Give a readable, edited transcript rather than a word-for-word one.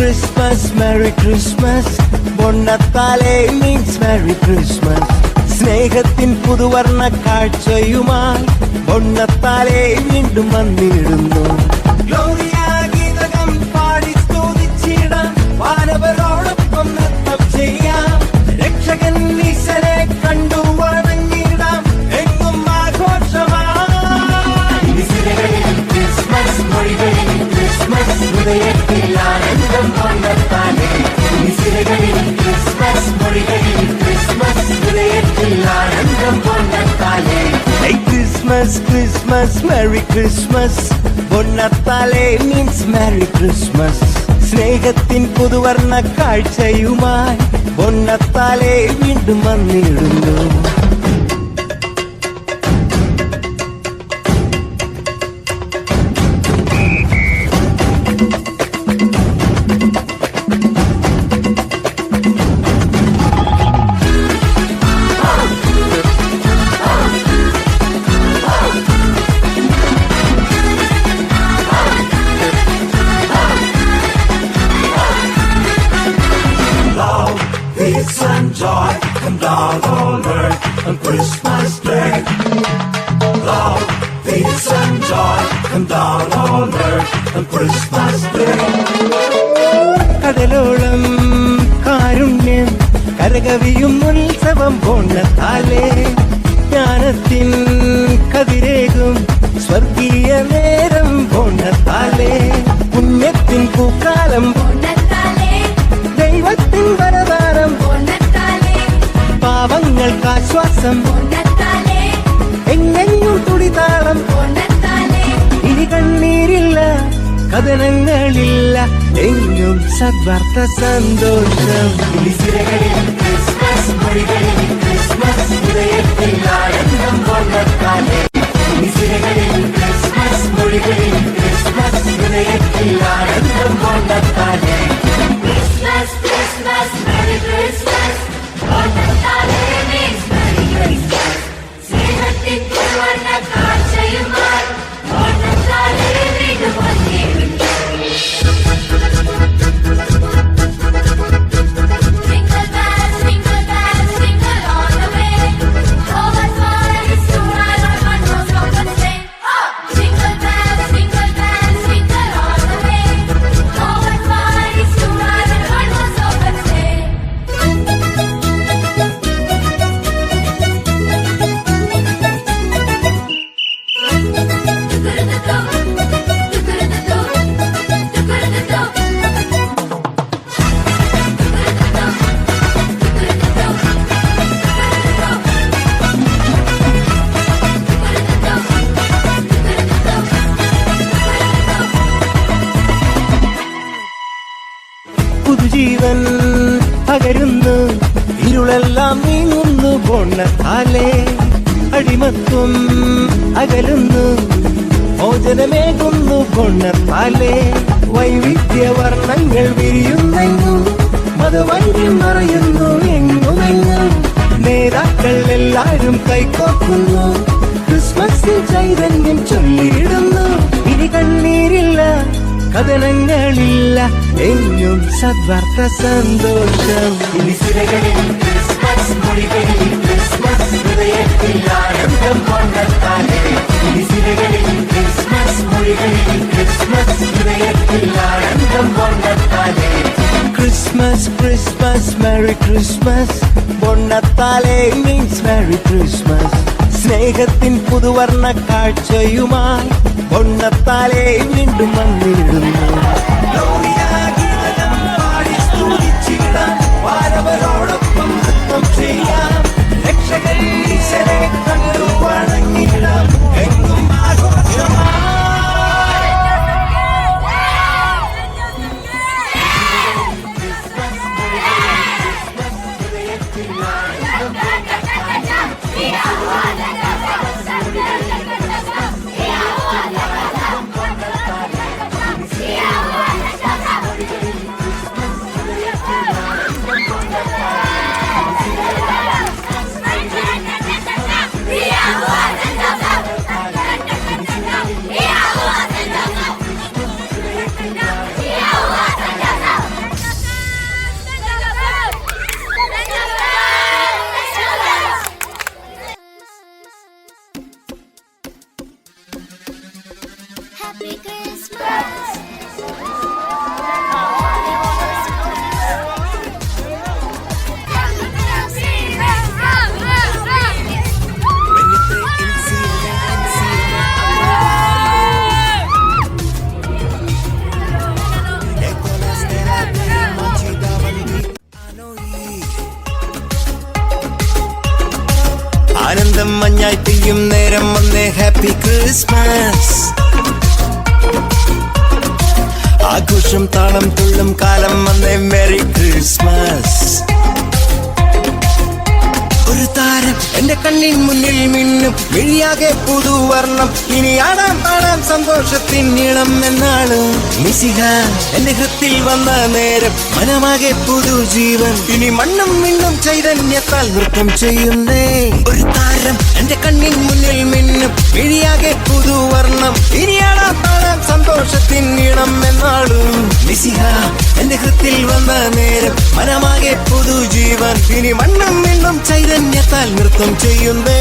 Christmas, Merry Christmas. Bonnatale means Merry Christmas. സ്നേഹത്തിൻ പുതുവർണ്ണ കാഴ്ചയുമായി ബൊണ്ണത്താലെ വീണ്ടും വന്നിടുന്നു. Gloria ഗീതകം പാടി സ്തുതിച്ചിടാം, വാനവരോടൊപ്പം നൃത്തം ചെയ്യാം. രക്ഷകൻ ഈശനെ കണ്ടു വണങ്ങിടാം, എങ്ങും ആഘോഷമായി. ക്രിസ്മസ് മൊഴികളിൽ ക്രിസ്മസ് ഹൃദയത്തിൽ ആനന്ദം ബൊണ്ണത്താലെ. ക്രിസ്മസ് മൊഴികളിൽ ക്രിസ്മസ് ഹൃദയത്തിൽ ആനന്ദം ബൊണ്ണത്താലെ. Christmas, Christmas, Merry Christmas. ബൊണ്ണത്താലെ means Merry Christmas. സ്നേഹത്തിൻ പുതുവർണ്ണ കാഴ്ചയുമായി ബൊണ്ണത്താലെ വീണ്ടും വന്നിടുന്നു. Peace and joy come down on earth on Christmas Day. Love, peace and joy come down on earth on Christmas Day. കടലോളം കാരുണ്യം കരകവിയും ഉത്സവം ബൊണ്ണത്താലെ. ജ്ഞാനത്തിൻ കതിരേകും സ്വർഗീയ നേരം ബൊണ്ണത്താലെ. പുണ്യത്തിൻ പൂക്കാലം ദൈവത്തിൻ വരദാനം. പാവങ്ങൾക്ക് ആശ്വാസം എങ്ങെങ്ങും തുടിതാളം. ഇനി കണ്ണീരില്ല, കഥനങ്ങളില്ല, എങ്ങും സദ്വാർത്ത സന്തോഷം. ക്രിസ്മസ് മൊഴികളിൽ ക്രിസ്മസ് ഹൃദയത്തിൽ ആനന്ദം ബൊണ്ണത്താലെ. ക്രിസ്മസ് മൊഴികളിൽ ക്രിസ്മസ് ഹൃദയത്തിൽ ആനന്ദം ബൊണ്ണത്താലെ. Christmas, Christmas, Merry Christmas. ബൊണ്ണത്താലെ means Merry Christmas. സ്നേഹത്തിൻ പുതുവർണ്ണ കാഴ്ചയുമായി ബൊണ്ണത്താലെ വീണ്ടും വന്നിടുന്നു. Jingle bells, jingle bells, jingle all the way. Oh, what fun it is to ride on one-horse open sleigh. Oh, jingle bells, jingle all the way. Oh, what fun it is to ride on one-horse open sleigh. പുതുജീവൻ പകരുന്നു, ഇരുളെല്ലാം നീങ്ങുന്നു ബൊണ്ണത്താലെ. അടിമത്വം അകലുന്നു, മോചനമേകുന്നു ബൊണ്ണത്താലെ. വൈവിധ്യവർണ്ണങ്ങൾ വിരിയുന്നെങ്ങും, മതവൈദ്യം നിറയുന്നു എങ്ങുമെങ്ങും. നേതാക്കൾ എല്ലാരും കൈകോർക്കുന്നു, ക്രിസ്മസിൽ ചൈതന്യം ചൊല്ലിയിടുന്നു. ഇനി കണ്ണീരില്ല, കഥനങ്ങളില്ല, എങ്ങും സദ്വാർത്ത സന്തോഷം. ക്രിസ്മസ് മൊഴികളിൽ ക്രിസ്മസ് ഹൃദയത്തിൽ ആനന്ദം ബൊണ്ണത്താലെ. ക്രിസ്മസ് മൊഴികളിൽ ക്രിസ്മസ് ഹൃദയത്തിൽ ആനന്ദം ബൊണ്ണത്താലെ. Christmas, Christmas, Merry Christmas. ബൊണ്ണത്താലെ means Merry Christmas. സ്നേഹത്തിൻ പുതുവർണ്ണ കാഴ്ചയുമായി ബൊണ്ണത്താലെ വീണ്ടും വന്നിടുന്നു. വാനവരോടൊപ്പം നൃത്തം ചെയ്യാം, രക്ഷകൻ ഈശനെ കണ്ടു വണങ്ങിടാം, എങ്ങും ആഘോഷമായി. Happy Christmas. ആനന്ദം മഞ്ഞായി പെയ്യും നേരം വന്നേ ഹാപ്പി ക്രിസ്മസ് ആഘോഷം താളം തുള്ളും കാലം വന്നേ മെറി ക്രിസ്മസ് ഒരു താരം എന്റെ കണ്ണിൻ മുന്നിൽ മിന്നും മിഴിയാകെ പുതുവർണ്ണം ഇനി ആടാം പാടാം സന്തോഷത്തിൻ നീളം എന്നാണ് മിശിഹ എന്റെ ഹൃത്തിൽ വന്ന നേരം മനമാകെ പുതുജീവൻ ഇനി മണ്ണും മിണ്ണും ചൈതന്യത്താൽ നൃത്തം ചെയ്യുന്നേ ഒരു താരം എന്റെ കണ്ണിൻ മുന്നിൽ മിന്നും മിഴിയാകെ പുതുവർണ്ണം ഇനി ആടാം പാടാം സന്തോഷത്തിൻ നീളം എന്നാണ് മിശിഹ എന്റെ ഹൃത്തിൽ വന്ന നേരം മനമാകെ പുതുജീവൻ ഇനി മണ്ണും മിണ്ണും ചൈതന്യത്താൽ നൃത്തം ചെയ്യുന്നേ